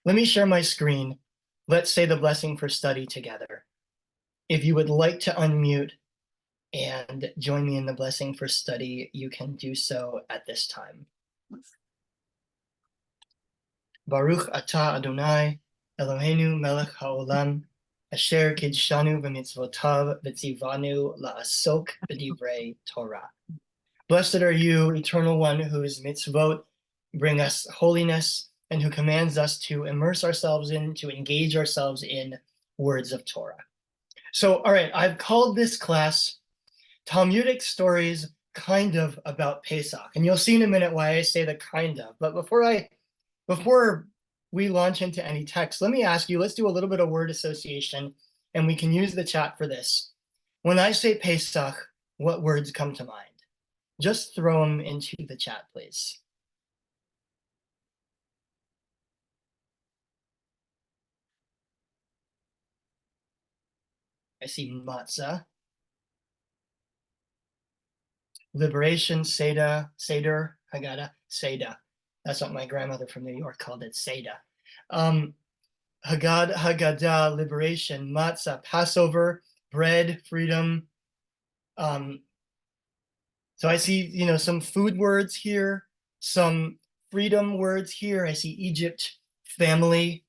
Let me share my screen. Let's say the blessing for study together. If you would like to unmute and join me in the blessing for study, you can do so at this time. Baruch atah Adonai, Eloheinu melech haolam, asher kidshanu b'mitzvotav v'tzivanu la'asok b'divrei Torah. Blessed are you, Eternal One, whose mitzvot bring us holiness and who commands us to immerse ourselves in, to engage ourselves in words of Torah. So, all right, I've called this class Talmudic Stories Kind of About Pesach. And you'll see in a minute why I say the kind of. But before we launch into any text, let me ask you, let's do a little bit of word association, and we can use the chat for this. When I say Pesach, what words come to mind? Just throw them into the chat, please. I see matzah, liberation, Seder, Haggadah, Seder. That's what my grandmother from New York called it, Seder. Haggadah, liberation, matzah, Passover, bread, freedom. So I see, some food words here, some freedom words here. I see Egypt, family,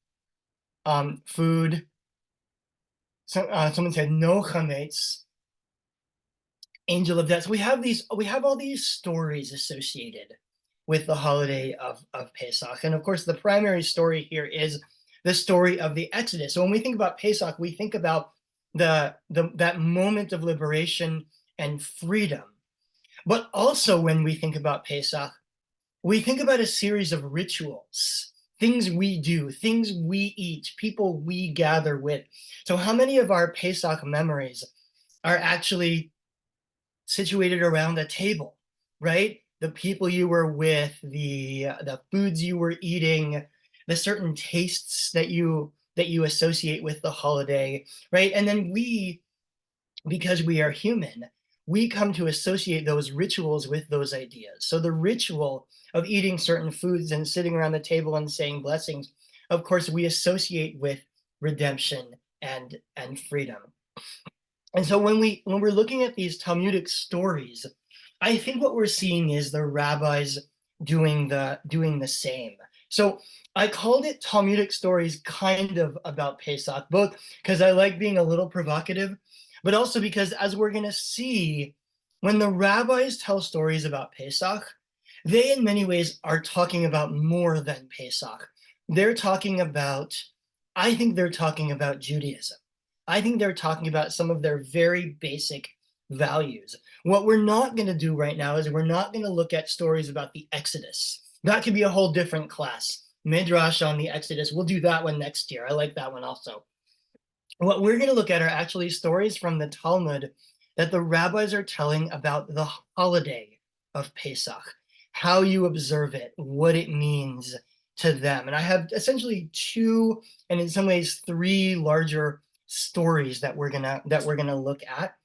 food. So someone said no chametz, angel of death. So we have all these stories associated with the holiday of Pesach. And of course, the primary story here is the story of the Exodus. So when we think about Pesach, we think about that moment of liberation and freedom. But also when we think about Pesach, we think about a series of rituals, things we do, things we eat, people we gather with. So how many of our Pesach memories are actually situated around a table, right? The people you were with, the foods you were eating, the certain tastes that you associate with the holiday, right? And then because we are human, we come to associate those rituals with those ideas. So the ritual of eating certain foods and sitting around the table and saying blessings, of course, we associate with redemption and freedom. And so when we're looking at these Talmudic stories, I think what we're seeing is the rabbis doing the same. So I called it Talmudic Stories Kind of About Pesach, both because I like being a little provocative, but also because, as we're going to see, when the rabbis tell stories about Pesach, they in many ways are talking about more than Pesach. I think they're talking about Judaism. I think they're talking about some of their very basic values. What we're not going to do right now is we're not going to look at stories about the Exodus. That could be a whole different class. Midrash on the Exodus. We'll do that one next year. I like that one also. What we're going to look at are actually stories from the Talmud that the rabbis are telling about the holiday of Pesach, how you observe it, what it means to them. And I have essentially two, and in some ways three larger stories that we're gonna look at.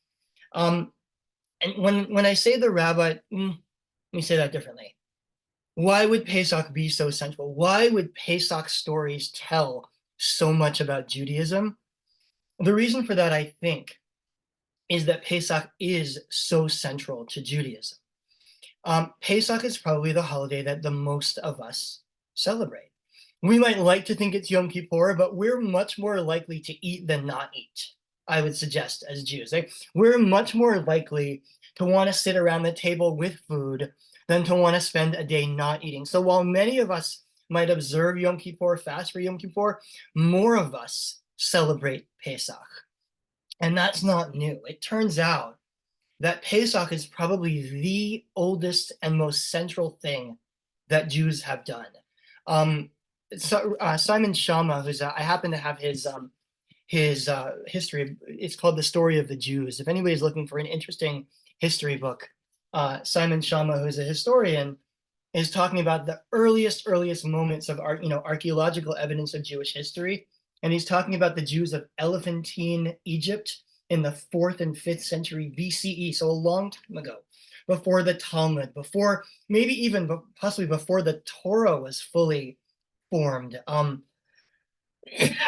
And when I say the rabbi, let me say that differently. Why would Pesach be so central? Why would Pesach stories tell so much about Judaism? The reason for that, I think, is that Pesach is so central to Judaism. Pesach is probably the holiday that the most of us celebrate. We might like to think it's Yom Kippur, but we're much more likely to eat than not eat, I would suggest, as Jews. We're much more likely to want to sit around the table with food than to want to spend a day not eating. So while many of us might observe Yom Kippur, fast for Yom Kippur, more of us celebrate Pesach. And that's not new. It turns out that Pesach is probably the oldest and most central thing that Jews have done. Simon Schama, who's I happen to have his history. It's called The Story of the Jews. If anybody's looking for an interesting history book, Simon Schama, who's a historian, is talking about the earliest moments of archaeological evidence of Jewish history, and he's talking about the Jews of Elephantine Egypt in the 4th and 5th century BCE, so a long time ago, before the Talmud, before maybe even possibly before the Torah was fully formed.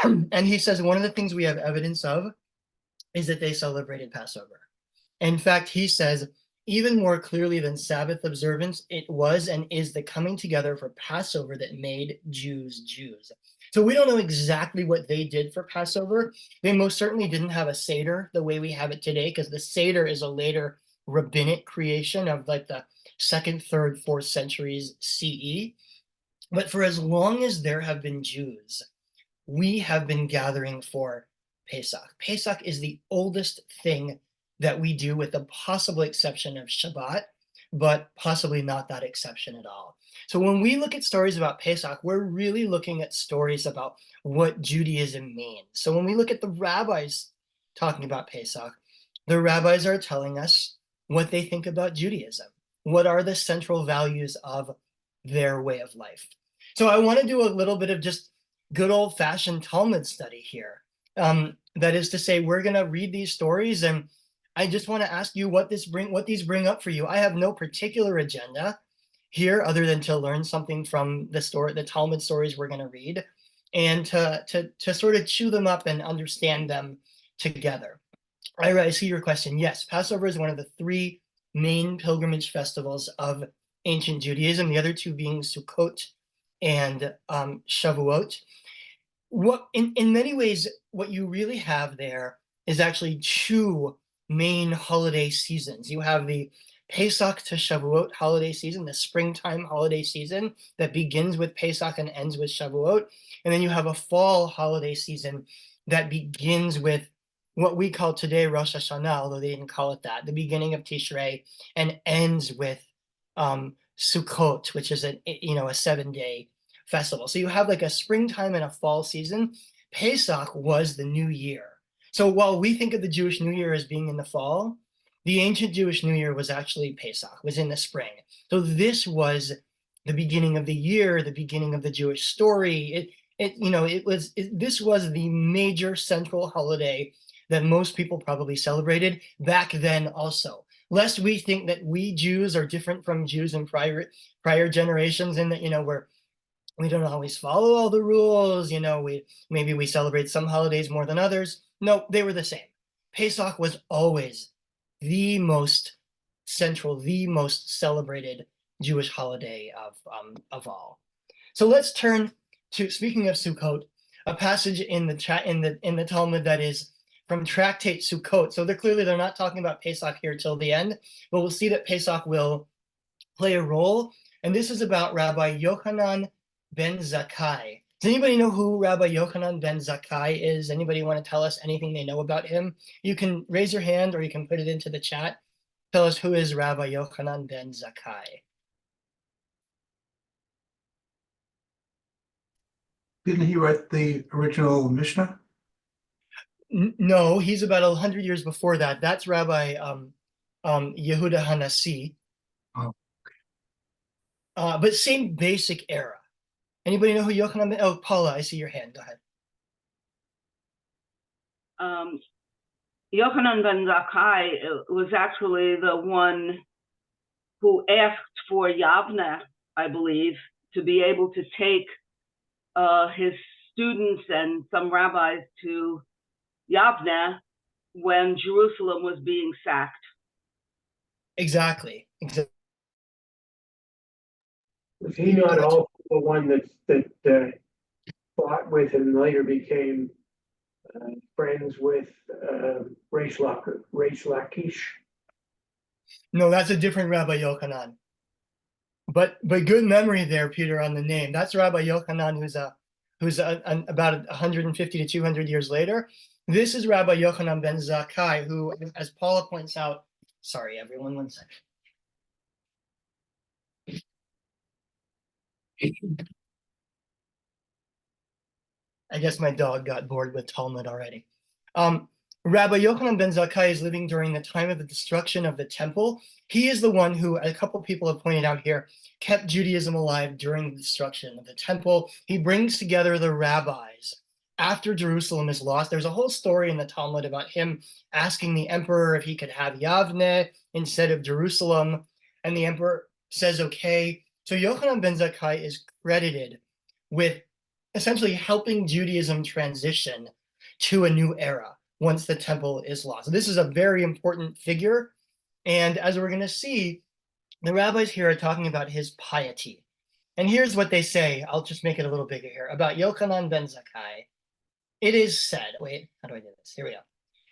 And he says one of the things we have evidence of is that they celebrated Passover. In fact, he says, even more clearly than Sabbath observance, it was and is the coming together for Passover that made Jews Jews. So we don't know exactly what they did for Passover. They most certainly didn't have a Seder the way we have it today, because the Seder is a later rabbinic creation of like the 2nd, 3rd, 4th centuries CE. But for as long as there have been Jews, we have been gathering for Pesach. Pesach is the oldest thing that we do, with the possible exception of Shabbat, but possibly not that exception at all. So when we look at stories about Pesach, we're really looking at stories about what Judaism means. So when we look at the rabbis talking about Pesach, the rabbis are telling us what they think about Judaism. What are the central values of their way of life? So I want to do a little bit of just good old-fashioned Talmud study here. That is to say, we're going to read these stories, and I just want to ask you what these bring up for you. I have no particular agenda here other than to learn something from the Talmud stories we're going to read, and to sort of chew them up and understand them together. All right, I see your question. Yes, Passover is one of the 3 main pilgrimage festivals of ancient Judaism, the other 2 being Sukkot and Shavuot. What in many ways, what you really have there is actually 2 main holiday seasons. You have the Pesach to Shavuot holiday season, the springtime holiday season that begins with Pesach and ends with Shavuot. And then you have a fall holiday season that begins with what we call today Rosh Hashanah, although they didn't call it that, the beginning of Tishrei, and ends with Sukkot, which is a 7-day festival. So you have like a springtime and a fall season. Pesach was the new year. So while we think of the Jewish New Year as being in the fall, the ancient Jewish New Year was actually Pesach, was in the spring. So this was the beginning of the year, the beginning of the Jewish story. This was the major central holiday that most people probably celebrated back then also. Lest we think that we Jews are different from Jews in prior generations, and that we don't always follow all the rules. Maybe we celebrate some holidays more than others. No, they were the same. Pesach was always the most central, the most celebrated Jewish holiday of all. So let's turn to, speaking of Sukkot, a passage in the Talmud that is from Tractate Sukkot. So they're not talking about Pesach here till the end, but we'll see that Pesach will play a role. And this is about Rabbi Yochanan ben Zakkai. Does anybody know who Rabbi Yochanan ben Zakkai is? Anybody want to tell us anything they know about him? You can raise your hand or you can put it into the chat. Tell us, who is Rabbi Yochanan ben Zakkai? Didn't he write the original Mishnah? No, he's about 100 years before that. That's Rabbi Yehuda Hanassi. Oh. But same basic era. Anybody know who Yochanan ben? Oh, Paula, I see your hand. Go ahead. Yochanan ben Zakkai was actually the one who asked for Yavne, I believe, to be able to take his students and some rabbis to Yavne when Jerusalem was being sacked. Exactly. Was he not also the one that fought with and later became friends with Reish Lakish? No, that's a different Rabbi Yochanan. But good memory there, Peter, on the name. That's Rabbi Yochanan, who's about 150 to 200 years later. This is Rabbi Yochanan ben Zakkai, who, as Paula points out, sorry, everyone, one second. I guess my dog got bored with Talmud already. Rabbi Yochanan ben Zakkai is living during the time of the destruction of the temple. He is the one who, a couple people have pointed out here, kept Judaism alive during the destruction of the temple. He brings together the rabbis after Jerusalem is lost. There's a whole story in the Talmud about him asking the emperor if he could have Yavne instead of Jerusalem, and the emperor says okay. So Yochanan ben Zakkai is credited with essentially helping Judaism transition to a new era once the temple is lost. So this is a very important figure. And as we're going to see, the rabbis here are talking about his piety. And here's what they say. I'll just make it a little bigger here about Yochanan ben Zakkai. It is said, wait, how do I do this? Here we go.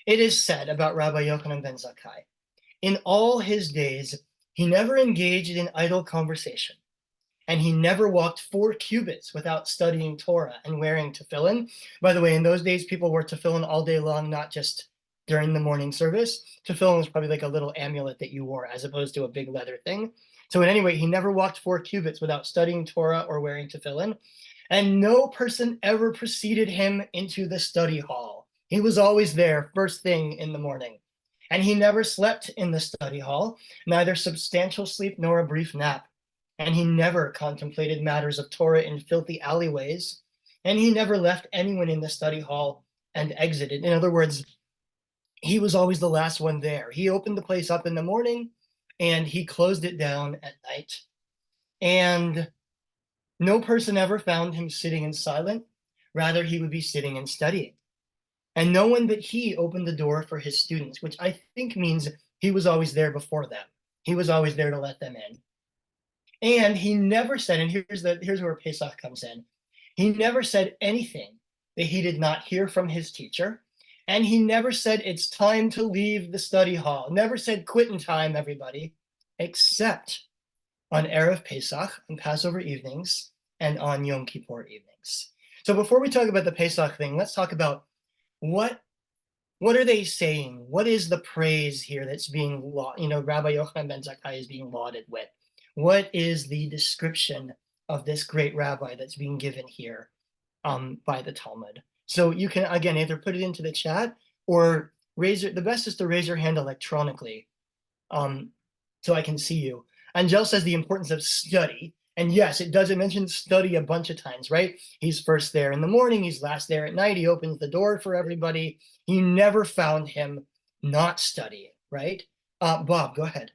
It is said about Rabbi Yochanan ben Zakkai, in all his days, he never engaged in idle conversation, and he never walked 4 cubits without studying Torah and wearing tefillin. By the way, in those days, people wore tefillin all day long, not just during the morning service. Tefillin was probably like a little amulet that you wore as opposed to a big leather thing. So at any rate, he never walked 4 cubits without studying Torah or wearing tefillin. And no person ever preceded him into the study hall. He was always there first thing in the morning. And he never slept in the study hall, neither substantial sleep nor a brief nap. And he never contemplated matters of Torah in filthy alleyways. And he never left anyone in the study hall and exited. In other words, he was always the last one there. He opened the place up in the morning and he closed it down at night. And no person ever found him sitting and silent. Rather, he would be sitting and studying. And no one but he opened the door for his students, which I think means he was always there before them. He was always there to let them in. And he never said, and here's where Pesach comes in. He never said anything that he did not hear from his teacher. And he never said, it's time to leave the study hall. Never said, quitting time, everybody, except on Erev Pesach, on Passover evenings, and on Yom Kippur evenings. So before we talk about the Pesach thing, let's talk about what are they saying? What is the praise here that's being Rabbi Yochanan ben Zakkai is being lauded with? What is the description of this great rabbi that's being given here by the Talmud? So you can, again, either put it into the chat or the best is to raise your hand electronically so I can see you. Angel says the importance of study. And yes, it does mention study a bunch of times, right? He's first there in the morning. He's last there at night. He opens the door for everybody. You never found him not studying, right? Bob, go ahead.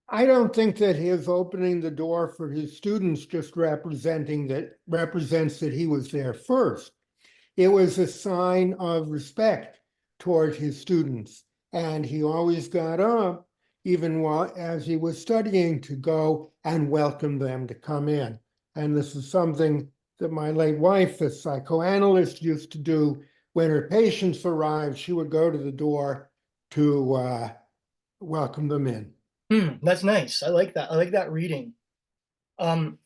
I don't think that his opening the door for his students just represents that he was there first. It was a sign of respect toward his students. And he always got up, even as he was studying, to go and welcome them to come in. And this is something that my late wife, the psychoanalyst, used to do when her patients arrived. She would go to the door to welcome them in. That's nice. I like that. I like that reading. And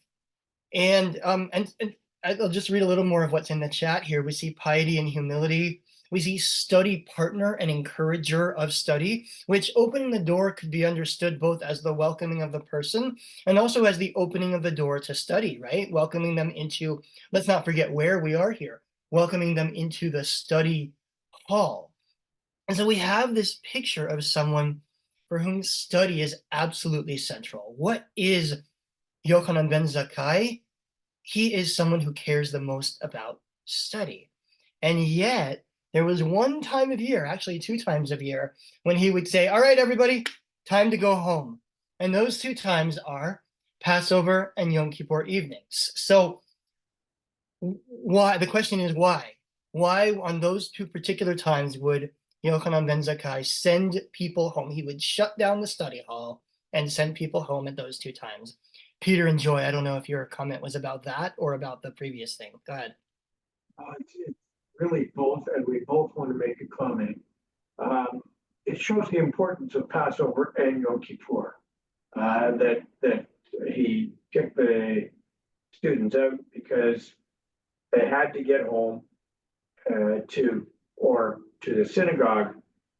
I'll just read a little more of what's in the chat here. We see piety and humility. We see study partner and encourager of study, which opening the door could be understood both as the welcoming of the person and also as the opening of the door to study, right? Welcoming them into, let's not forget where we are here, welcoming them into the study hall. And so we have this picture of someone for whom study is absolutely central. What is Yochanan ben Zakkai? He is someone who cares the most about study. And yet, there was one time of year, actually 2 times of year, when he would say, all right, everybody, time to go home. And those 2 times are Passover and Yom Kippur evenings. So why? The question is why? Why on those 2 particular times would Yochanan ben Zakkai send people home? He would shut down the study hall and send people home at those 2 times. Peter and Joy, I don't know if your comment was about that or about the previous thing. Go ahead. It's really both, and we both want to make a comment. It shows the importance of Passover and Yom Kippur, that he kicked the students out because they had to get home to the synagogue,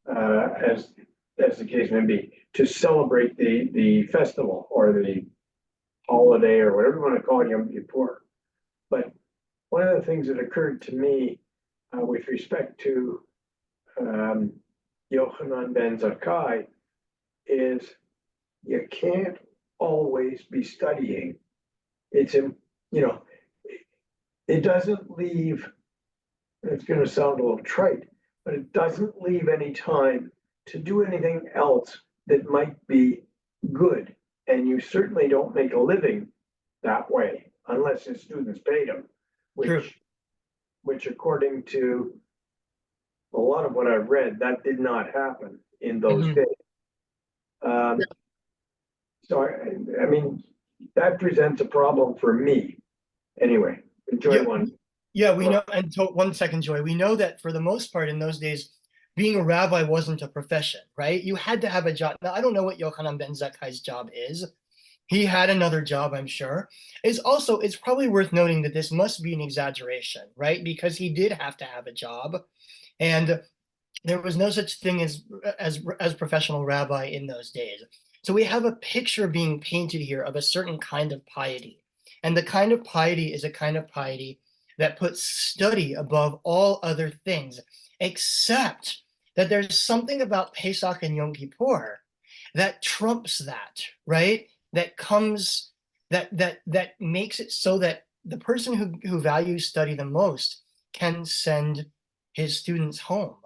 as the case may be, to celebrate the festival or the holiday or whatever you want to call it, Yom Kippur. But one of the things that occurred to me with respect to Yochanan ben Zakkai is you can't always be studying. It doesn't leave, it's going to sound a little trite, but it doesn't leave any time to do anything else that might be good. And you certainly don't make a living that way. unless his students paid him, True. which according to a lot of what I've read, that did not happen in those Mhm. days. So I mean, that presents a problem for me. Anyway, enjoy Yeah. one. Yeah, we know, and so 1 second, Joy. We know that for the most part in those days, being a rabbi wasn't a profession, right? You had to have a job. Now, I don't know what Yochanan ben Zakkai's job is. He had another job, I'm sure. It's probably worth noting that this must be an exaggeration, right? Because he did have to have a job, and there was no such thing as professional rabbi in those days. So we have a picture being painted here of a certain kind of piety. And the kind of piety is a kind of piety that puts study above all other things, except that there's something about Pesach and Yom Kippur that trumps that, right? That makes it so that the person who values study the most can send his students home.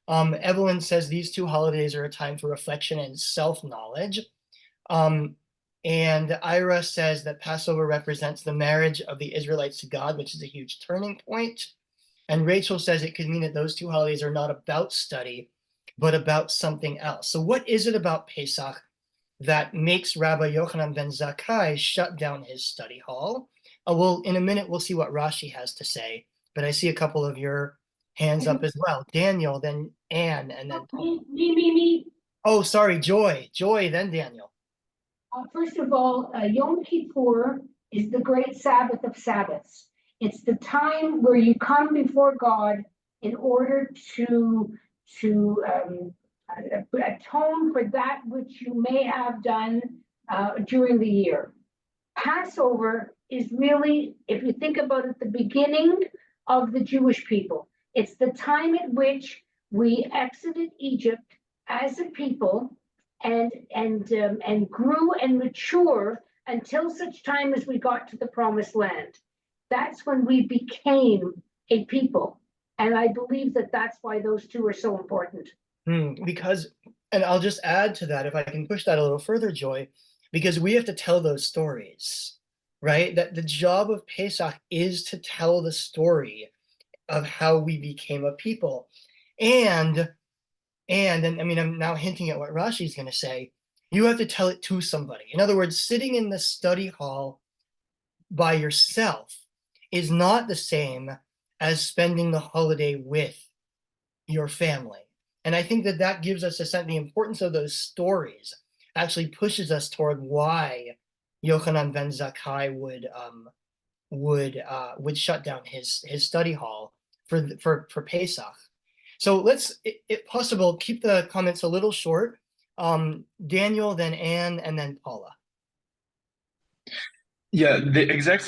Evelyn says these two holidays are a time for reflection and self-knowledge. And Ira says that Passover represents the marriage of the Israelites to God, which is a huge turning point. And Rachel says it could mean that those two holidays are not about study, but about something else. So what is it about Pesach that makes Rabbi Yochanan ben Zakkai shut down his study hall? Well, in a minute, we'll see what Rashi has to say, but I see a couple of your hands up as well. Daniel, then Anne, and then Paul. Me. Oh, sorry, Joy, then Daniel. First of all, Yom Kippur is the great Sabbath of Sabbaths. It's the time where you come before God in order to atone for that which you may have done during the year. Passover is really, if you think about it, the beginning of the Jewish people. It's the time at which we exited Egypt as a people and grew and mature until such time as we got to the promised land. That's when we became a people. And I believe that that's why those two are so important. Because, and I'll just add to that, if I can push that a little further, Joy, because we have to tell those stories, right? That the job of Pesach is to tell the story of how we became a people. And I mean, I'm now hinting at what Rashi's going to say. You have to tell it to somebody. In other words, sitting in the study hall by yourself is not the same as spending the holiday with your family. And I think that gives us a sense, the importance of those stories actually pushes us toward why Yochanan ben Zakkai would shut down his study hall for Pesach. So let's, if possible, keep the comments a little short. Daniel, then Anne, and then Paula. Yeah, the exact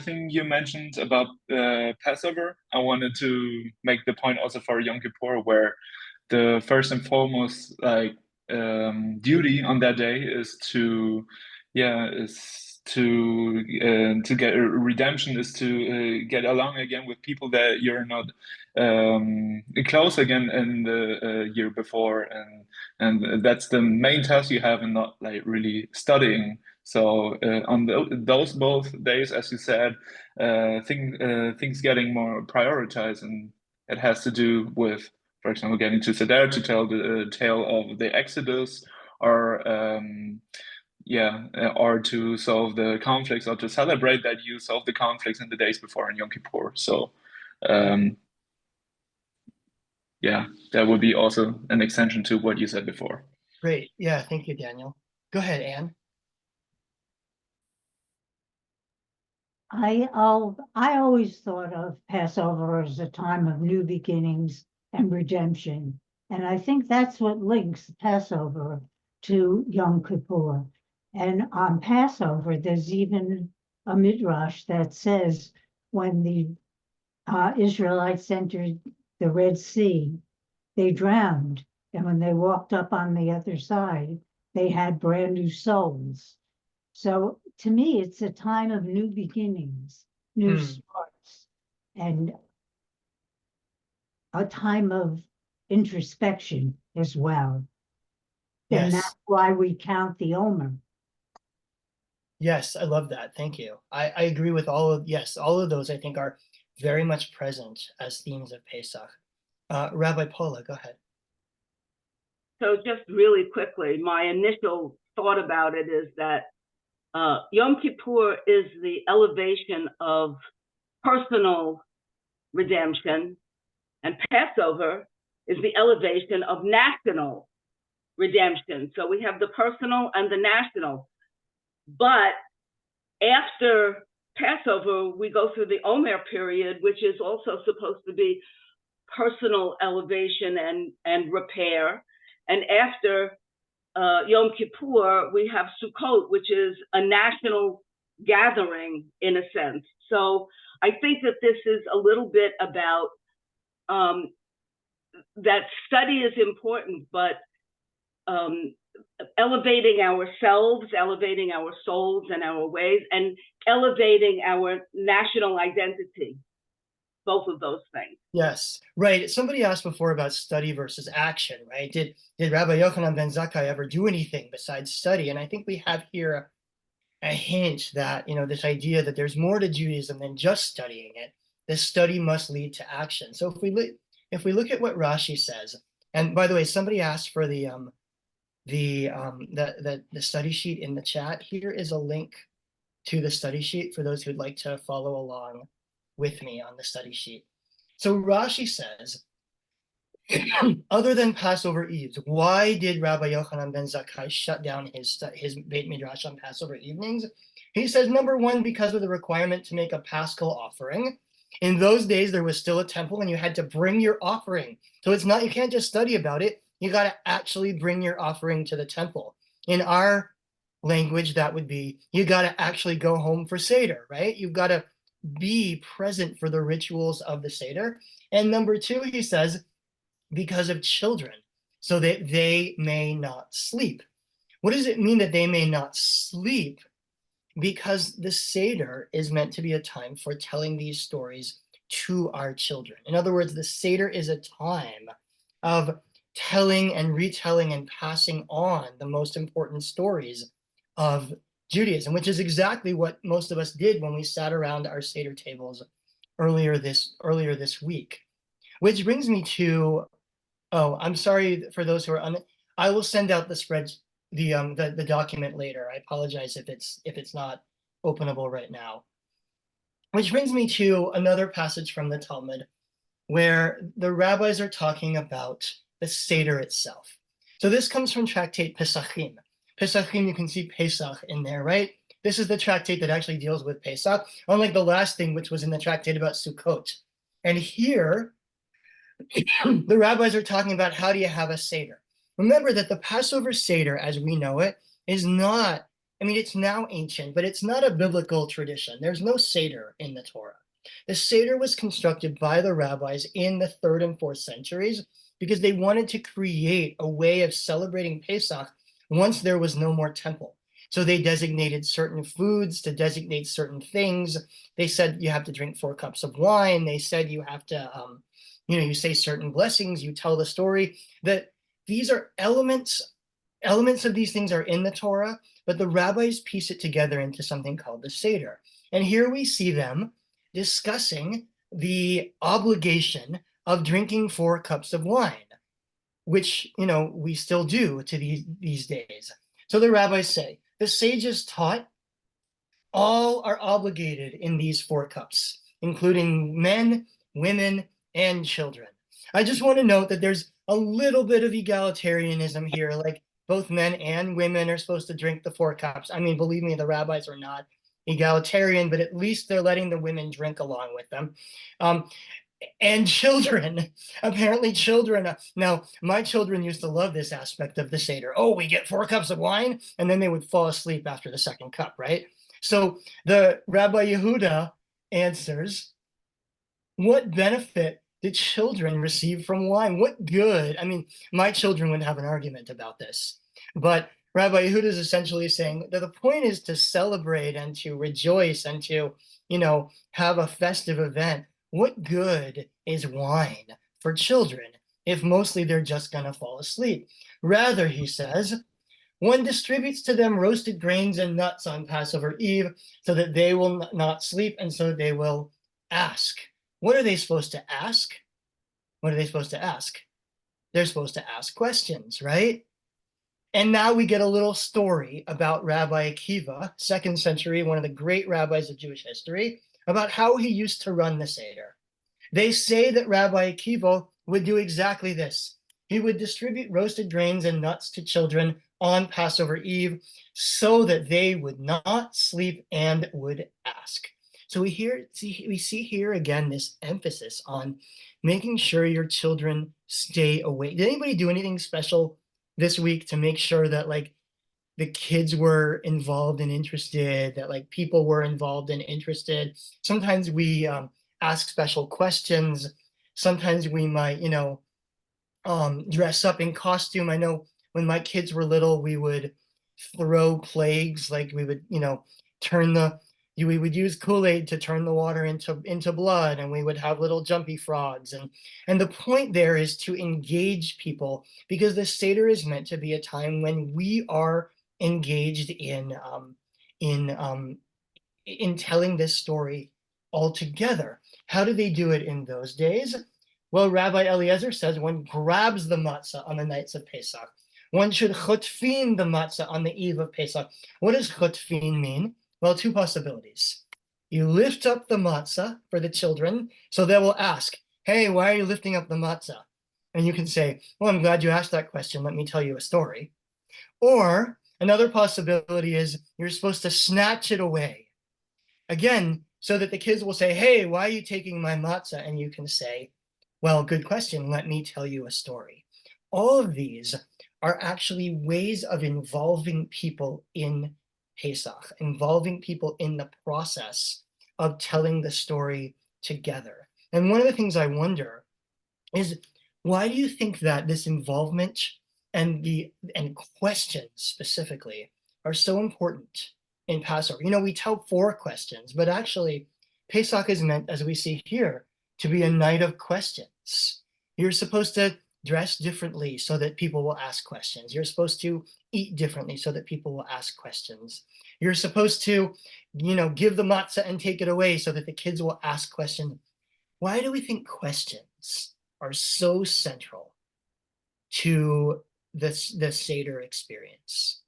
thing you mentioned about Passover, I wanted to make the point also for Yom Kippur, where the first and foremost duty on that day is to get a redemption, is to get along again with people that you're not close again in the year before, and that's the main task you have, and not like really studying. So on those both days, as you said, things getting more prioritized, and it has to do with, for example, getting to Seder to tell the tale of the Exodus, or to solve the conflicts, or to celebrate that you solve the conflicts in the days before in Yom Kippur. So that would be also an extension to what you said before. Great. Yeah, thank you, Daniel. Go ahead, Anne. I always thought of Passover as a time of new beginnings and redemption. And I think that's what links Passover to Yom Kippur. And on Passover, there's even a midrash that says when the Israelites entered the Red Sea, they drowned. And when they walked up on the other side, they had brand new souls. So to me, it's a time of new beginnings, new starts, and a time of introspection as well. Yes. And that's why we count the Omer. Yes, I love that. Thank you. I agree with yes, all of those I think are very much present as themes of Pesach. Rabbi Paula, go ahead. So just really quickly, my initial thought about it is that Yom Kippur is the elevation of personal redemption, and Passover is the elevation of national redemption. So we have the personal and the national. But after Passover, we go through the Omer period, which is also supposed to be personal elevation and repair. And after Yom Kippur, we have Sukkot, which is a national gathering in a sense. So I think that this is a little bit about that study is important, but elevating ourselves, elevating our souls and our ways, and elevating our national identity. Both of those things. Yes, right. Somebody asked before about study versus action, right? Did Rabbi Yochanan ben Zakkai ever do anything besides study? And I think we have here a hint that, this idea that there's more to Judaism than just studying it. This study must lead to action. So if we look at what Rashi says, and by the way, somebody asked for the study sheet in the chat. Here is a link to the study sheet for those who'd like to follow along with me on the study sheet. So Rashi says, other than Passover Eves, why did Rabbi Yochanan ben Zakkai shut down his Beit Midrash on Passover evenings? He says, number one, because of the requirement to make a Paschal offering. In those days, there was still a temple and you had to bring your offering. So you can't just study about it. You got to actually bring your offering to the temple. In our language, that would be, you got to actually go home for Seder, right? You've got to be present for the rituals of the Seder. And number two, he says, because of children, so that they may not sleep. What does it mean that they may not sleep? Because the Seder is meant to be a time for telling these stories to our children. In other words, the Seder is a time of telling and retelling and passing on the most important stories of Judaism, which is exactly what most of us did when we sat around our Seder tables earlier this week. Which brings me to, I'm sorry for those who are I will send out the document later. I apologize if it's not openable right now. Which brings me to another passage from the Talmud where the rabbis are talking about the Seder itself. So this comes from tractate Pesachim. Pesachim, you can see Pesach in there, right? This is the tractate that actually deals with Pesach, unlike the last thing, which was in the tractate about Sukkot. And here, the rabbis are talking about how do you have a Seder. Remember that the Passover Seder, as we know it, is not, it's now ancient, but it's not a biblical tradition. There's no Seder in the Torah. The Seder was constructed by the rabbis in the 3rd and 4th centuries because they wanted to create a way of celebrating Pesach once there was no more temple. So they designated certain foods to designate certain things. They said you have to drink 4 cups of wine. They said you have to, you say certain blessings, you tell the story. That these are elements of these things are in the Torah, but the rabbis piece it together into something called the Seder. And here we see them discussing the obligation of drinking 4 cups of wine, which, we still do to these days. So the rabbis say, the sages taught all are obligated in these 4 cups, including men, women, and children. I just want to note that there's a little bit of egalitarianism here, like both men and women are supposed to drink the 4 cups. Believe me, the rabbis are not egalitarian, but at least they're letting the women drink along with them. And children, apparently children. Now, my children used to love this aspect of the Seder. Oh, we get 4 cups of wine, and then they would fall asleep after the 2nd cup, right? So the Rabbi Yehuda answers, what benefit did children receive from wine? What good? My children would have an argument about this, but Rabbi Yehuda is essentially saying that the point is to celebrate and to rejoice and to, have a festive event. What good is wine for children if mostly they're just going to fall asleep? Rather, he says, One distributes to them roasted grains and nuts on Passover Eve so that they will not sleep and so they will ask. What are they supposed to ask? What are they supposed to ask? They're supposed to ask questions, right? And now we get a little story about Rabbi Akiva, 2nd century, one of the great rabbis of Jewish history, about how he used to run the Seder. They say that Rabbi Akiva would do exactly this. He would distribute roasted grains and nuts to children on Passover Eve so that they would not sleep and would ask. So we see here again this emphasis on making sure your children stay awake. Did anybody do anything special this week to make sure that like the kids were involved and interested, that like people were involved and interested? Sometimes we ask special questions. Sometimes we might, dress up in costume. I know when my kids were little, we would throw plagues, like we would, we would use Kool-Aid to turn the water into blood, and we would have little jumpy frogs. And the point there is to engage people, because the Seder is meant to be a time when we are engaged in telling this story all together. How do they do it in those days? Well, Rabbi Eliezer says one grabs the matzah on the nights of Pesach. One should chotfin the matzah on the eve of Pesach. What does chotfin mean? Well, two possibilities. You lift up the matzah for the children, so they will ask, hey, why are you lifting up the matzah? And you can say, well, I'm glad you asked that question. Let me tell you a story. Or another possibility is you're supposed to snatch it away. Again, so that the kids will say, hey, why are you taking my matzah? And you can say, well, good question. Let me tell you a story. All of these are actually ways of involving people in Pesach, involving people in the process of telling the story together. And one of the things I wonder is, why do you think that this involvement and questions specifically are so important in Passover? We tell 4 questions, but actually Pesach is meant, as we see here, to be a night of questions. You're supposed to dress differently so that people will ask questions. You're supposed to eat differently so that people will ask questions. You're supposed to, give the matzah and take it away so that the kids will ask questions. Why do we think questions are so central to the Seder experience?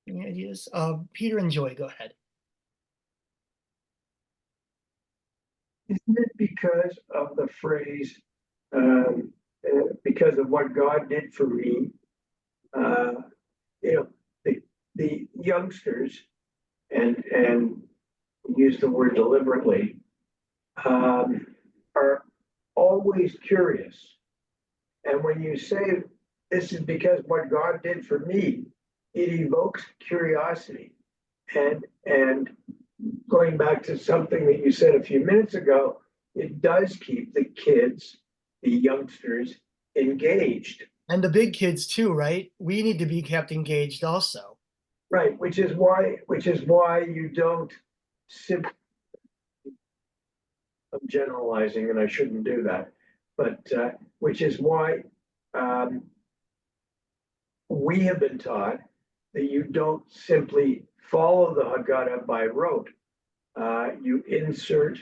Any ideas? Peter and Joy, go ahead. Isn't it because of the phrase, because of what God did for me? The youngsters, and use the word deliberately, are always curious. And when you say, this is because what God did for me, it evokes curiosity. And going back to something that you said a few minutes ago, it does keep the kids, the youngsters, engaged. And the big kids too, right? We need to be kept engaged also. Right, which is why you don't simply, I'm generalizing and I shouldn't do that, but which is why we have been taught that you don't simply follow the Haggadah by rote. You insert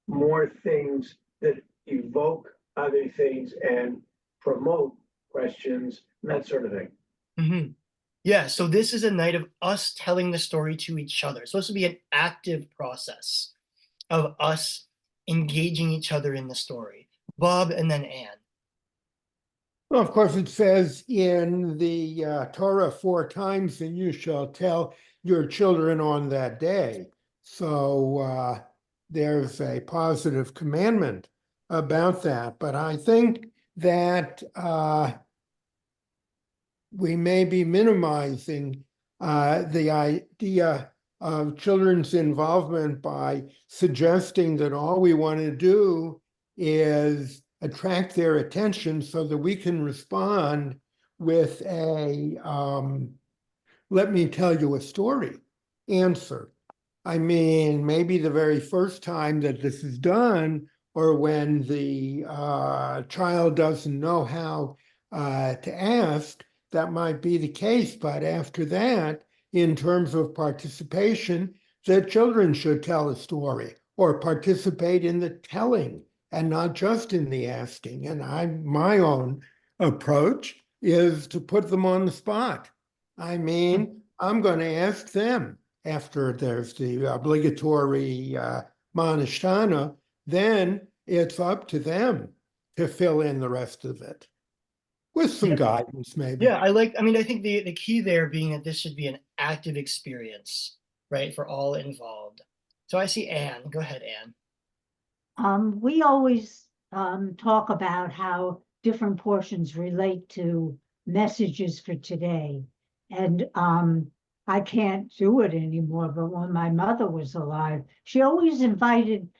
more things that evoke other things and promote questions and that sort of thing. Mm-hmm. Yeah, so this is a night of us telling the story to each other. It's supposed to be an active process of us engaging each other in the story. Bob and then Anne. Well, of course, it says in the Torah 4 times, and you shall tell your children on that day. So there's a positive commandment about that. But I think that we may be minimizing the idea of children's involvement by suggesting that all we want to do is attract their attention so that we can respond with a let me tell you a story answer. I mean, maybe the very first time that this is done, or when the child doesn't know how to ask, that might be the case. But after that, in terms of participation, the children should tell a story or participate in the telling and not just in the asking. And my own approach is to put them on the spot. I mean, I'm going to ask them after there's the obligatory Manishtana, then it's up to them to fill in the rest of it with some guidance, maybe. Yeah, I mean, I think the key there being that this should be an active experience, right, for all involved. So I see Anne. Go ahead, Anne. We always talk about how different portions relate to messages for today. And I can't do it anymore, but when my mother was alive, she always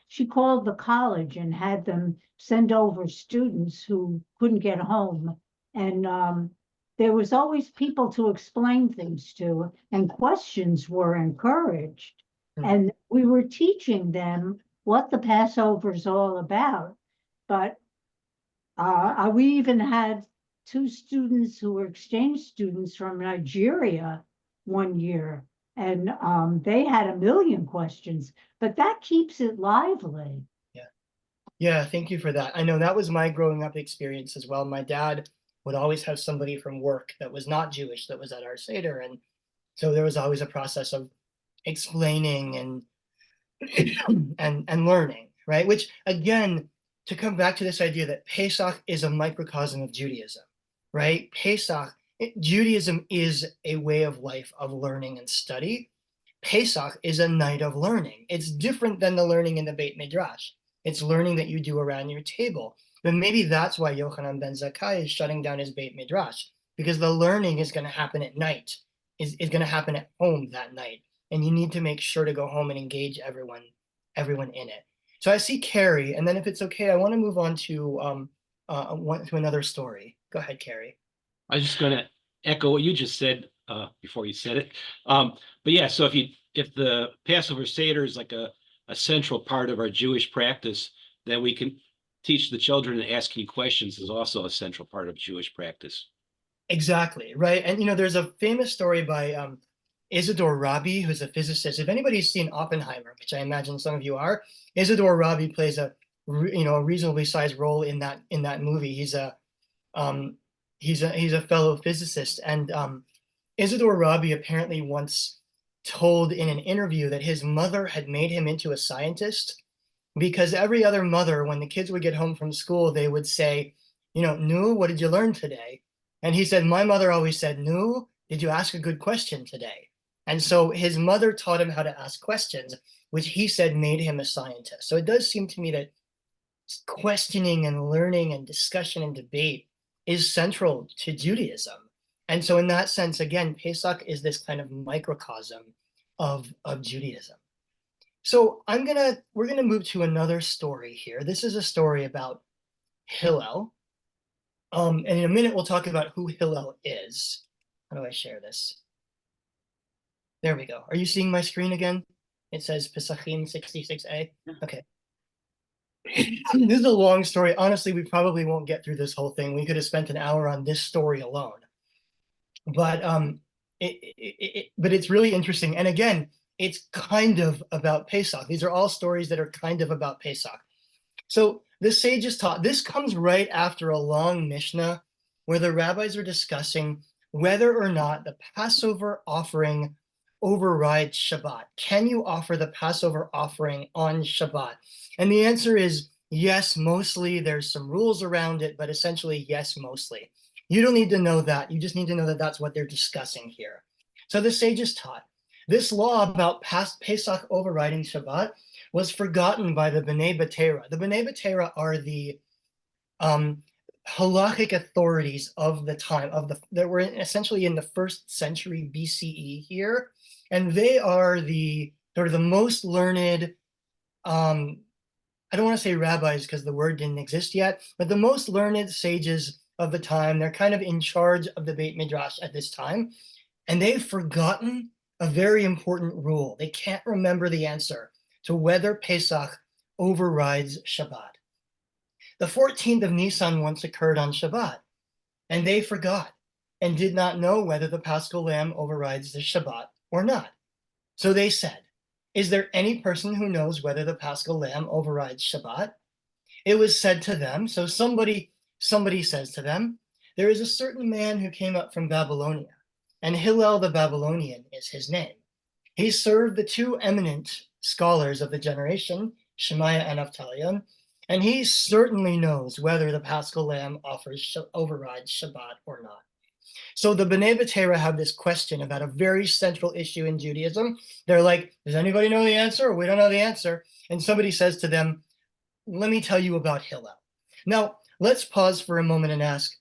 she called the college and had them send over students who couldn't get home. And there was always people to explain things to, and questions were encouraged. And we were teaching them what the Passover is all about. But we even had 2 students who were exchange students from Nigeria one year, and they had a million questions, but that keeps it lively. Yeah, thank you for that. I know that was my growing up experience as well. My dad would always have somebody from work that was not Jewish that was at our Seder. And so there was always a process of explaining and and learning, right? Which again, to come back to this idea that Pesach is a microcosm of Judaism, right? Judaism is a way of life of learning and study. Pesach is a night of learning. It's different than the learning in the Beit Midrash. It's learning that you do around your table. But maybe that's why Yochanan ben Zakkai is shutting down his Beit Midrash, because the learning is going to happen at night, is going to happen at home that night. And you need to make sure to go home and engage everyone in it. So I see Carrie, and then if it's okay, I want to move on to another story. Go ahead, Carrie. I was just going to echo what you just said before you said it. But yeah, so if the Passover Seder is like a central part of our Jewish practice, then we can teach the children, and asking questions is also a central part of Jewish practice. Exactly, right. And there's a famous story by Isidore Rabi, who's a physicist. If anybody's seen Oppenheimer, which I imagine some of you are, Isidore Rabi plays a reasonably sized role in that movie. He's a fellow physicist, and Isidore Rabi apparently once told in an interview that his mother had made him into a scientist, because every other mother, when the kids would get home from school, they would say, Nu, what did you learn today? And he said, my mother always said, Nu, did you ask a good question today? And so his mother taught him how to ask questions, which he said made him a scientist. So it does seem to me that questioning and learning and discussion and debate is central to Judaism. And so in that sense, again, Pesach is this kind of microcosm of Judaism. So we're gonna move to another story here. This is a story about Hillel. And in a minute, we'll talk about who Hillel is. How do I share this? There we go. Are you seeing my screen again? It says Pesachim 66a. Okay. This is a long story. Honestly, we probably won't get through this whole thing. We could have spent an hour on this story alone. But it's really interesting. And again, it's kind of about Pesach. These are all stories that are kind of about Pesach. So the sages taught, this comes right after a long Mishnah where the rabbis are discussing whether or not the Passover offering overrides Shabbat. Can you offer the Passover offering on Shabbat? And the answer is yes, mostly. There's some rules around it, but essentially, yes, mostly. You don't need to know that. You just need to know that that's what they're discussing here. So the sages taught this law about Pesach overriding Shabbat was forgotten by the B'nai B'Tera. The B'nai B'Tera are the halachic authorities of the time that were essentially in the 1st century BCE here, and they are the sort of the most learned. I don't want to say rabbis because the word didn't exist yet, but the most learned sages of the time. They're kind of in charge of the Beit Midrash at this time, and they've forgotten a very important rule. They can't remember the answer to whether Pesach overrides Shabbat. The 14th of Nisan once occurred on Shabbat. and they forgot and did not know whether the Paschal lamb overrides the Shabbat or not. So they said, is there any person who knows whether the Paschal lamb overrides Shabbat? It was said to them, so somebody says to them, there is a certain man who came up from Babylonia, and Hillel the Babylonian is his name. He served the two eminent scholars of the generation, Shemaiah and Avtalion, and he certainly knows whether the Paschal lamb overrides Shabbat or not. So the B'nai B'Tera have this question about a very central issue in Judaism. They're like, does anybody know the answer? We don't know the answer. And somebody says to them, let me tell you about Hillel. Now, let's pause for a moment and ask,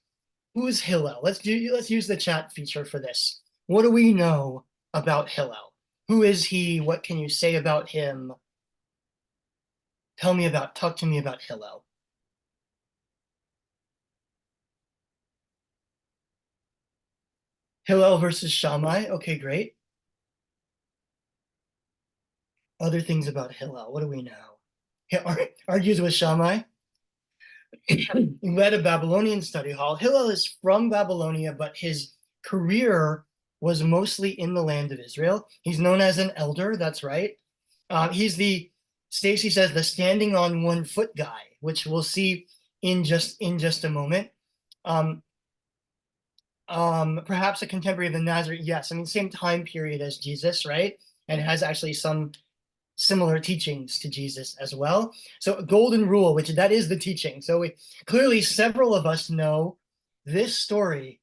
who's Hillel? Let's use the chat feature for this. What do we know about Hillel? Who is he? What can you say about him? Talk to me about Hillel. Hillel versus Shammai. Okay, great. Other things about Hillel. What do we know? He argues with Shammai. He led a Babylonian study hall. Hillel is from Babylonia, but his career was mostly in the land of Israel. He's known as an elder. That's right. He's Stacy says, the standing on one foot guy, which we'll see in just a moment. Perhaps a contemporary of the Nazarene. Yes, I mean, same time period as Jesus, right? And has actually some similar teachings to Jesus as well. So a golden rule, which that is the teaching. So clearly several of us know this story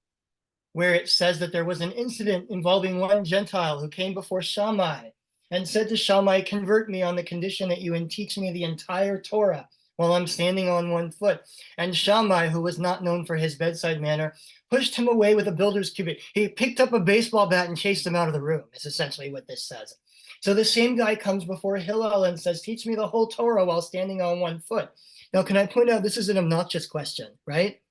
where it says that there was an incident involving one Gentile who came before Shammai and said to Shammai, convert me on the condition that you teach me the entire Torah while I'm standing on one foot. And Shammai, who was not known for his bedside manner, pushed him away with a builder's cubit. He picked up a baseball bat and chased him out of the room, is essentially what this says. So the same guy comes before Hillel and says, teach me the whole Torah while standing on one foot. Now, can I point out, this is an obnoxious question, right?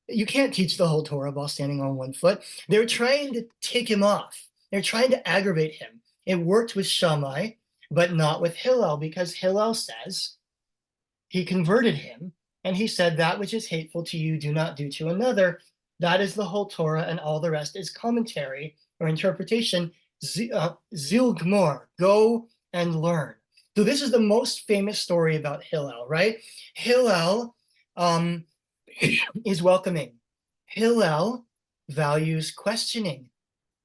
You can't teach the whole Torah while standing on one foot. They're trying to take him off. They're trying to aggravate him. It worked with Shammai, but not with Hillel, because Hillel says he converted him, and he said, that which is hateful to you, do not do to another. That is the whole Torah, and all the rest is commentary or interpretation. Zil Gmor, go and learn. So this is the most famous story about Hillel, right? Hillel is welcoming. Hillel values questioning,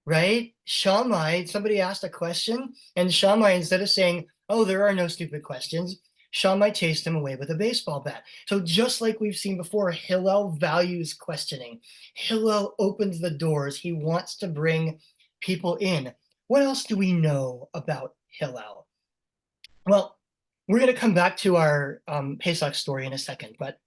right? Shammai, somebody asked a question, and Shammai, instead of saying, oh, there are no stupid questions, Shammai chased him away with a baseball bat. So just like we've seen before, Hillel values questioning. Hillel opens the doors. He wants to bring people in. What else do we know about Hillel? Well, we're going to come back to our Pesach story in a second, but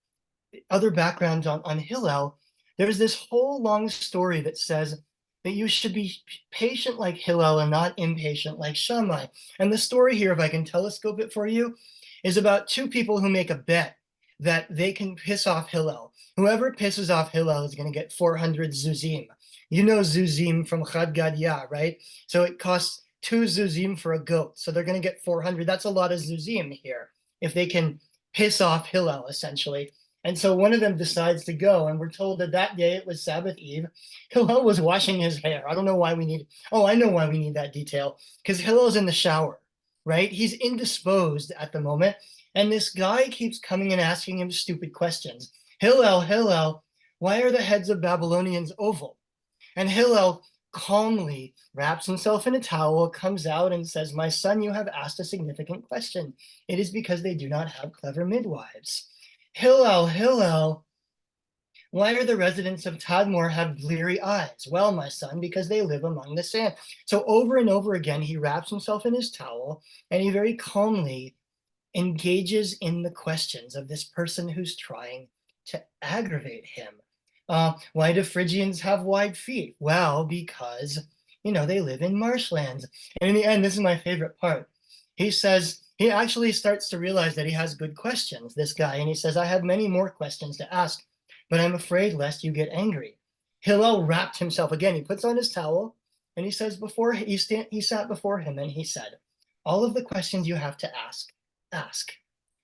other background on Hillel, there's this whole long story that says that you should be patient like Hillel and not impatient like Shammai. And the story here, if I can telescope it for you, is about two people who make a bet that they can piss off Hillel. Whoever pisses off Hillel is going to get 400 zuzim. You know zuzim from Chad Gadya, right? So it costs 2 zuzim for a goat. So they're going to get 400. That's a lot of zuzim here if they can piss off Hillel, essentially. And so one of them decides to go, and we're told that that day, it was Sabbath Eve, Hillel was washing his hair. I don't know why we need, I know why we need that detail, because Hillel's in the shower, right? He's indisposed at the moment, and this guy keeps coming and asking him stupid questions. Hillel, why are the heads of Babylonians oval? And Hillel calmly wraps himself in a towel, comes out and says, my son, you have asked a significant question. It is because they do not have clever midwives. Hillel, why are the residents of Tadmor have bleary eyes? Well, my son, because they live among the sand. So over and over again, he wraps himself in his towel and he very calmly engages in the questions of this person who's trying to aggravate him. Why do Phrygians have wide feet? Well, because, they live in marshlands. And in the end, this is my favorite part. He says, he actually starts to realize that he has good questions, this guy. And he says, I have many more questions to ask, but I'm afraid lest you get angry. Hillel wrapped himself again. He puts on his towel and he says, he sat before him and he said, all of the questions you have to ask.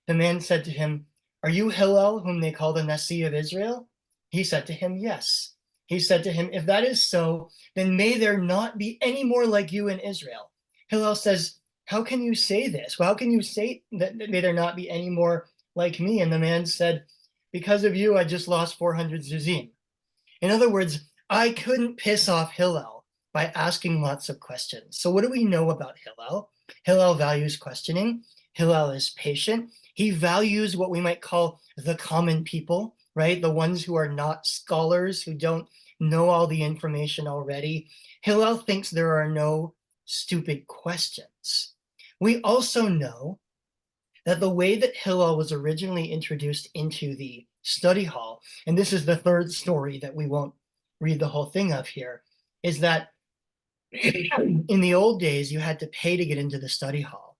The man said to him, are you Hillel, whom they call the Nasi of Israel? He said to him, yes. He said to him, if that is so, then may there not be any more like you in Israel. Hillel says, how can you say this? Well, how can you say that may there not be any more like me? And the man said, because of you, I just lost 400 zuzim. In other words, I couldn't piss off Hillel by asking lots of questions. So what do we know about Hillel? Hillel values questioning. Hillel is patient. He values what we might call the common people, right? The ones who are not scholars, who don't know all the information already. Hillel thinks there are no stupid questions. We also know that the way that Hillel was originally introduced into the study hall, and this is the third story that we won't read the whole thing of here, is that in the old days, you had to pay to get into the study hall.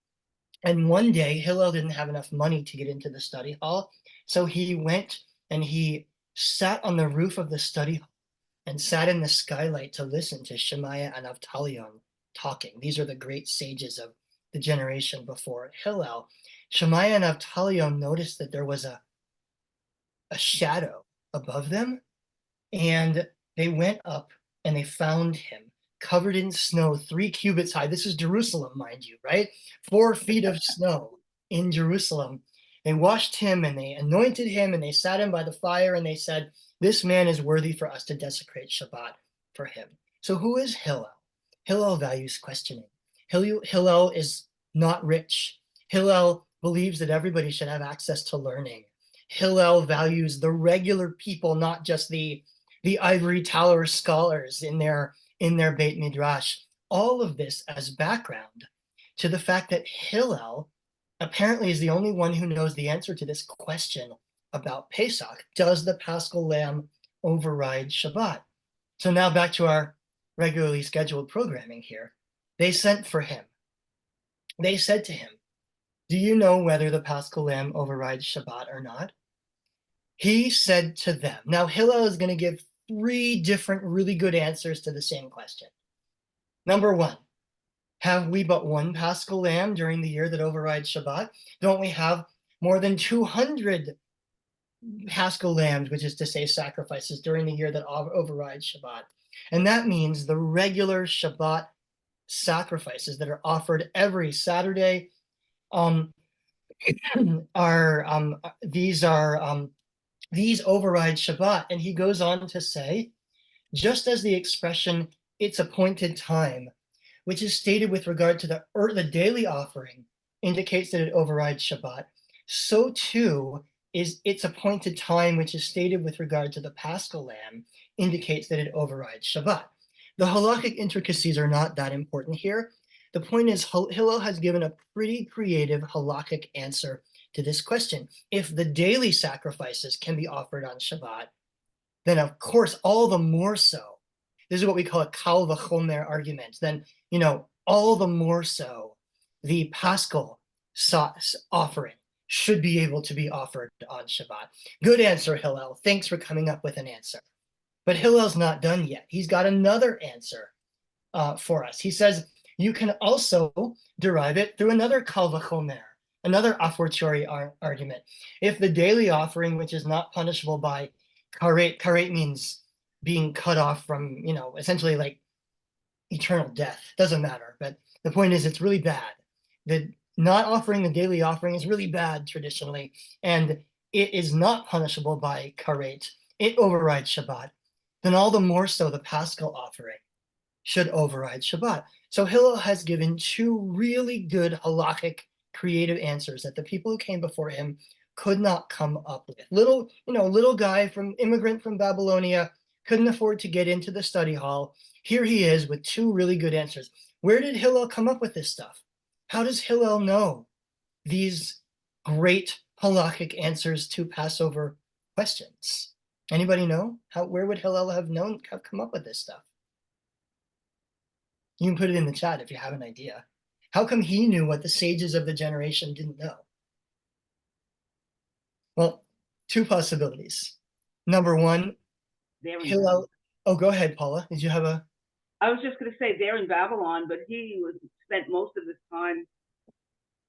And one day, Hillel didn't have enough money to get into the study hall. So he went and he sat on the roof of the study hall and sat in the skylight to listen to Shemaiah and Avtalion talking. These are the great sages of the generation before Hillel. Shemaiah and Avtalion noticed that there was a shadow above them, and they went up and they found him covered in snow, 3 cubits high. This is Jerusalem, mind you, right? 4 feet of snow in Jerusalem. They washed him and they anointed him and they sat him by the fire and they said, this man is worthy for us to desecrate Shabbat for him. So who is Hillel? Hillel values questioning. Hillel is not rich. Hillel believes that everybody should have access to learning. Hillel values the regular people, not just the ivory tower scholars in their Beit Midrash. All of this as background to the fact that Hillel apparently is the only one who knows the answer to this question about Pesach. Does the Paschal Lamb override Shabbat? So now back to our regularly scheduled programming here. They sent for him. They said to him, do you know whether the Paschal Lamb overrides Shabbat or not? He said to them. Now Hillel is going to give 3 different really good answers to the same question. Number 1, have we but one Paschal Lamb during the year that overrides Shabbat? Don't we have more than 200 Paschal Lambs, which is to say sacrifices during the year that override Shabbat? And that means the regular Shabbat sacrifices that are offered every Saturday these override Shabbat. And he goes on to say, just as the expression its appointed time, which is stated with regard to the daily offering, indicates that it overrides Shabbat, so too is its appointed time, which is stated with regard to the Paschal Lamb, indicates that it overrides Shabbat. The halachic intricacies are not that important here. The point is, Hillel has given a pretty creative halachic answer to this question. If the daily sacrifices can be offered on Shabbat, then of course, all the more so. This is what we call a kal v'chomer argument. Then, all the more so, the Paschal offering should be able to be offered on Shabbat. Good answer, Hillel. Thanks for coming up with an answer. But Hillel's not done yet. He's got another answer for us. He says, you can also derive it through another kal v'chomer, another a fortiori argument. If the daily offering, which is not punishable by karet means being cut off from, essentially like eternal death. Doesn't matter. But the point is, it's really bad. The not offering the daily offering is really bad traditionally, and it is not punishable by karet. It overrides Shabbat. Then all the more so the Paschal offering should override Shabbat. So Hillel has given 2 really good halachic creative answers that the people who came before him could not come up with. Little guy immigrant from Babylonia, couldn't afford to get into the study hall. Here he is with 2 really good answers. Where did Hillel come up with this stuff? How does Hillel know these great halachic answers to Passover questions? Anybody know? Where would Hillel have come up with this stuff? You can put it in the chat if you have an idea. How come he knew what the sages of the generation didn't know? Well, 2 possibilities. Number 1, Hillel. Oh, go ahead, Paula. Did you have a? I was just going to say they're in Babylon, but he spent most of his time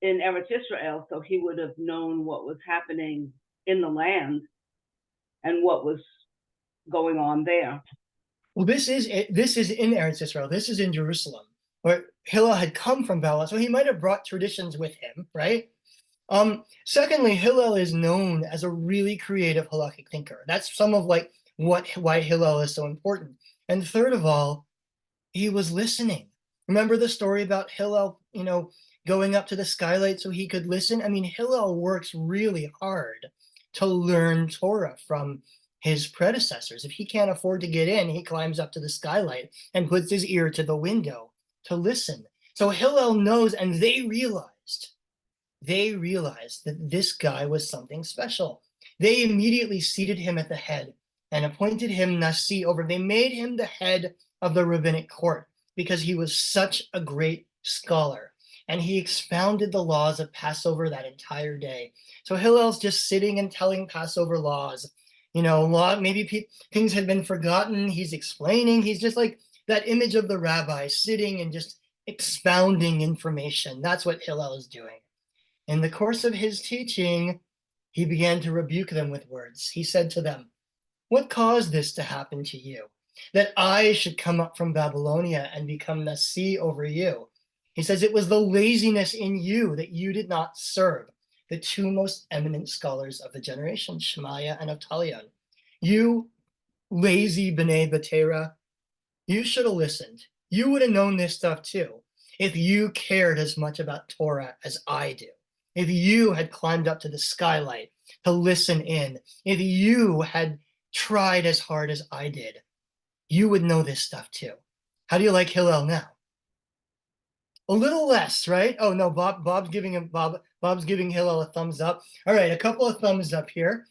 in Eretz Israel, so he would have known what was happening in the land and what was going on there. Well, this is in Eretz Israel. This is in Jerusalem, where Hillel had come from Babylon, so he might have brought traditions with him, right? Secondly, Hillel is known as a really creative halakhic thinker. That's some of like why Hillel is so important. And third of all, he was listening. Remember the story about Hillel, going up to the skylight so he could listen? I mean, Hillel works really hard to learn Torah from his predecessors. If he can't afford to get in, he climbs up to the skylight and puts his ear to the window to listen. So Hillel knows, and they realized that this guy was something special. They immediately seated him at the head and appointed him Nasi over. They made him the head of the rabbinic court because he was such a great scholar. And he expounded the laws of Passover that entire day. So Hillel's just sitting and telling Passover laws. Maybe things had been forgotten. He's explaining. He's just like that image of the rabbi sitting and just expounding information. That's what Hillel is doing. In the course of his teaching, he began to rebuke them with words. He said to them, "What caused this to happen to you? That I should come up from Babylonia and become Nasi over you?" He says, "It was the laziness in you that you did not serve the two most eminent scholars of the generation, Shemaiah and Avtalion. You lazy B'nai Batera, you should have listened. You would have known this stuff too if you cared as much about Torah as I do. If you had climbed up to the skylight to listen in, if you had tried as hard as I did, you would know this stuff too." How do you like Hillel now? A little less, right? Oh no, Bob's giving Hillel a thumbs up. All right, a couple of thumbs up here.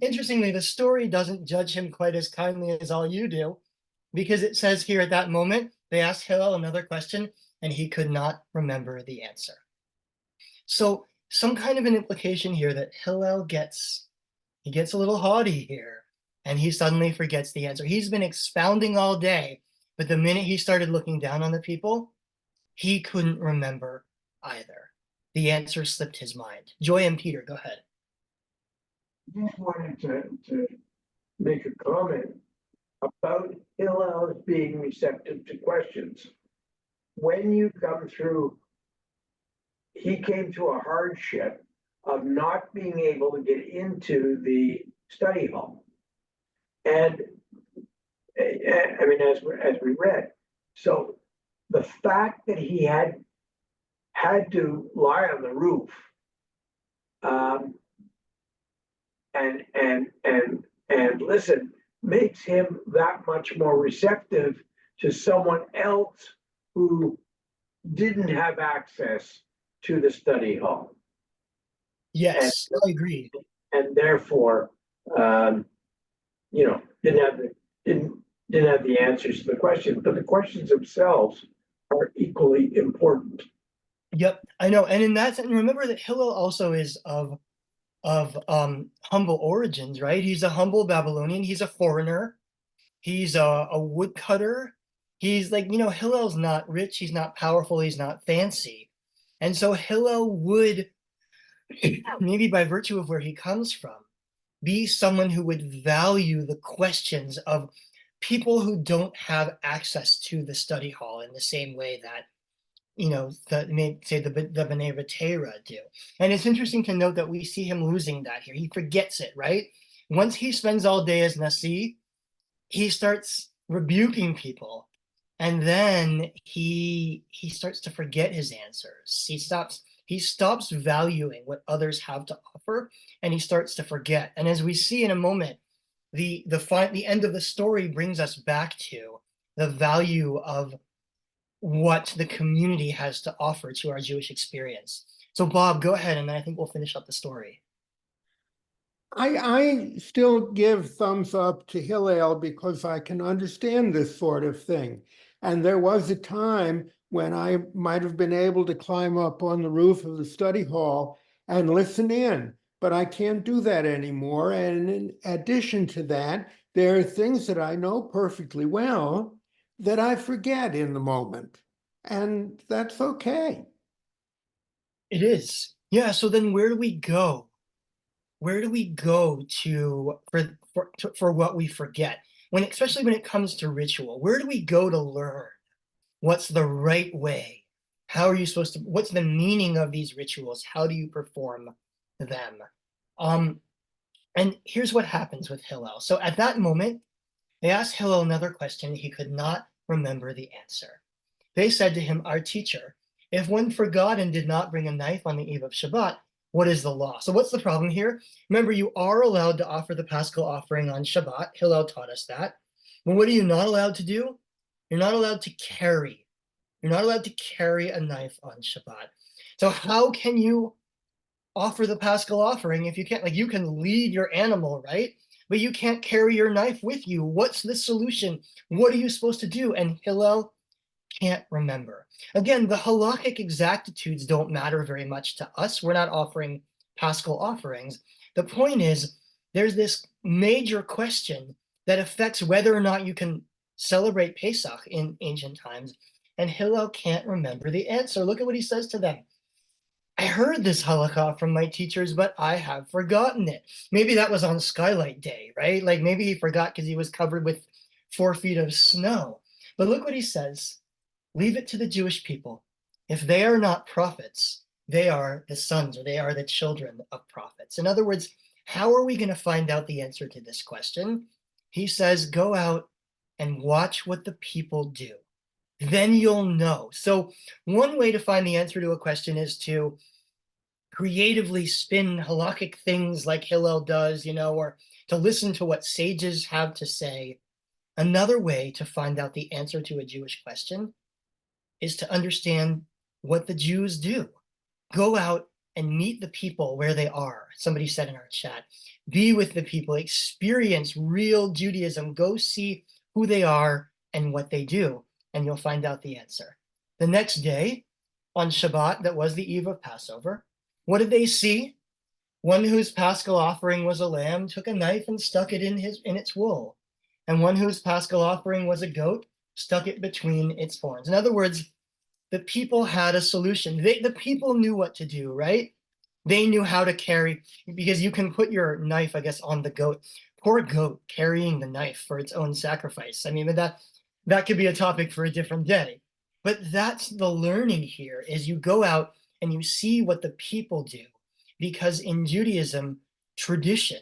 Interestingly, the story doesn't judge him quite as kindly as all you do, because it says here at that moment, they asked Hillel another question, and he could not remember the answer. So some kind of an implication here that Hillel gets a little haughty here, and he suddenly forgets the answer. He's been expounding all day, but the minute he started looking down on the people, he couldn't remember either. The answer slipped his mind. Joy and Peter, go ahead. Just wanted to make a comment about Hillel being receptive to questions. When you come through, he came to a hardship of not being able to get into the study hall. And I mean, as we read, so the fact that he had to lie on the roof and listen makes him that much more receptive to someone else who didn't have access to the study hall. Yes, I agree. And therefore, didn't have the answers to the questions, but the questions themselves are equally important. Yep, I know. And in that sense, remember that Hillel also is of humble origins, right? He's a humble Babylonian. He's a foreigner. He's a woodcutter. He's like, Hillel's not rich. He's not powerful. He's not fancy. And so Hillel would, maybe by virtue of where he comes from, be someone who would value the questions of people who don't have access to the study hall in the same way that, say the B'nai Batera do. And it's interesting to note that we see him losing that here. He forgets it, right? Once he spends all day as Nasi, he starts rebuking people. And then he starts to forget his answers. He stops valuing what others have to offer, and he starts to forget. And as we see in a moment, the end of the story brings us back to the value of what the community has to offer to our Jewish experience. So Bob, go ahead, and then I think we'll finish up the story. I still give thumbs up to Hillel because I can understand this sort of thing. And there was a time when I might have been able to climb up on the roof of the study hall and listen in, but I can't do that anymore. And in addition to that, there are things that I know perfectly well that I forget in the moment, and that's okay. It is. Yeah, so then where do we go? Where do we go for what we forget? especially when it comes to ritual, where do we go to learn what's the right way? How are you supposed to, what's the meaning of these rituals? How do you perform them? And here's what happens with Hillel. So at that moment, they asked Hillel another question. He could not remember the answer. They said to him, our teacher, if one forgot and did not bring a knife on the eve of Shabbat, what is the law? So what's the problem here? Remember, you are allowed to offer the Paschal offering on Shabbat. Hillel taught us that. But what are you not allowed to do? You're not allowed to carry. You're not allowed to carry a knife on Shabbat. So how can you offer the Paschal offering if you can't? Like, you can lead your animal, right? But you can't carry your knife with you. What's the solution? What are you supposed to do? And Hillel can't remember. Again, the halakhic exactitudes don't matter very much to us. We're not offering Paschal offerings. The point is, there's this major question that affects whether or not you can celebrate Pesach in ancient times, and Hillel can't remember the answer. Look at what he says to them. I heard this halakha from my teachers, but I have forgotten it. Maybe that was on Skylight Day, right? Like maybe he forgot because he was covered with 4 feet of snow. But look what he says. Leave it to the Jewish people. If they are not prophets, they are the sons, or they are the children of prophets. In other words, how are we going to find out the answer to this question? He says, go out and watch what the people do. Then you'll know. So one way to find the answer to a question is to creatively spin halakhic things like Hillel does, or to listen to what sages have to say. Another way to find out the answer to a Jewish question is to understand what the Jews do. Go out and meet the people where they are. Somebody said in our chat, be with the people, experience real Judaism, go see who they are and what they do, and you'll find out the answer. The next day, on Shabbat, that was the eve of Passover, what did they see? One whose Paschal offering was a lamb took a knife and stuck it in its wool, and one whose Paschal offering was a goat stuck it between its horns. In other words, the people had a solution. The people knew what to do, right? They knew how to carry, because you can put your knife, I guess, on the goat. Poor goat carrying the knife for its own sacrifice. I mean, that could be a topic for a different day. But that's the learning here, is you go out and you see what the people do. Because in Judaism, tradition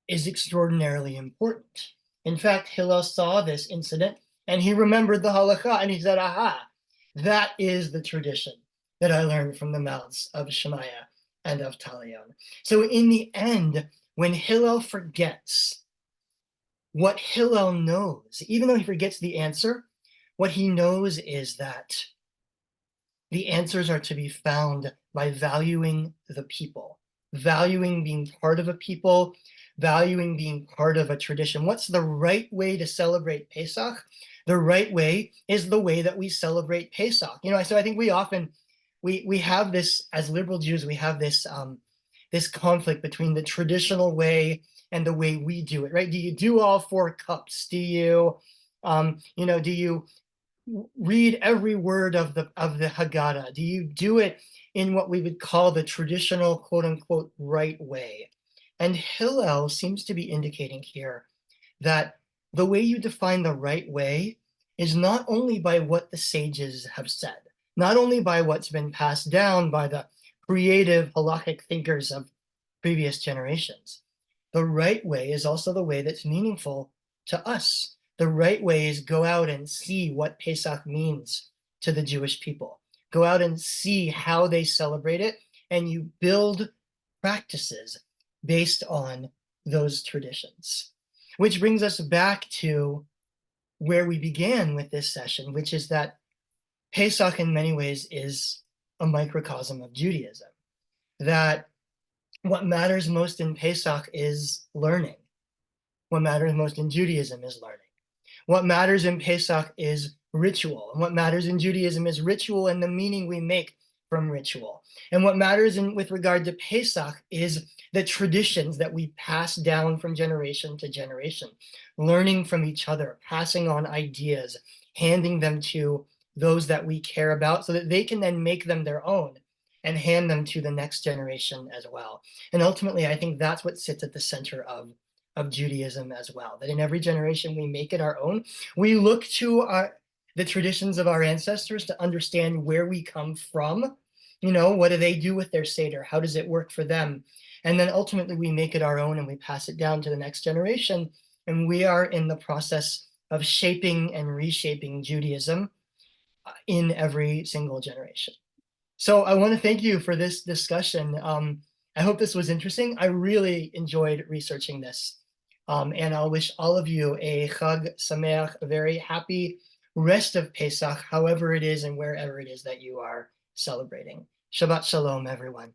is extraordinarily important. In fact, Hillel saw this incident and he remembered the halakha and he said, aha, that is the tradition that I learned from the mouths of Shemaiah and of Talion. So in the end, when Hillel forgets, what Hillel knows, even though he forgets the answer, what he knows is that the answers are to be found by valuing the people, valuing being part of a people, valuing being part of a tradition. What's the right way to celebrate Pesach? The right way is the way that we celebrate Pesach. So I think we often, we have this, as liberal Jews, we have this, this conflict between the traditional way and the way we do it, right? Do you do all 4 cups? Do you, do you read every word of the Haggadah? Do you do it in what we would call the traditional, quote unquote, right way? And Hillel seems to be indicating here that the way you define the right way is not only by what the sages have said, not only by what's been passed down by the creative halakhic thinkers of previous generations. The right way is also the way that's meaningful to us. The right way is go out and see what Pesach means to the Jewish people. Go out and see how they celebrate it, and you build practices based on those traditions. Which brings us back to where we began with this session, which is that Pesach in many ways is a microcosm of Judaism. That what matters most in Pesach is learning. What matters most in Judaism is learning. What matters in Pesach is ritual. And what matters in Judaism is ritual and the meaning we make from ritual. And what matters with regard to Pesach is the traditions that we pass down from generation to generation, learning from each other, passing on ideas, handing them to those that we care about so that they can then make them their own and hand them to the next generation as well. And ultimately, I think that's what sits at the center of of Judaism as well, that in every generation we make it our own. We look to the traditions of our ancestors to understand where we come from. You know, what do they do with their Seder? How does it work for them? And then ultimately we make it our own and we pass it down to the next generation. And we are in the process of shaping and reshaping Judaism in every single generation. So I want to thank you for this discussion. I hope this was interesting. I really enjoyed researching this. And I'll wish all of you a Chag Sameach, a very happy rest of Pesach, however it is and wherever it is that you are celebrating. Shabbat Shalom, everyone.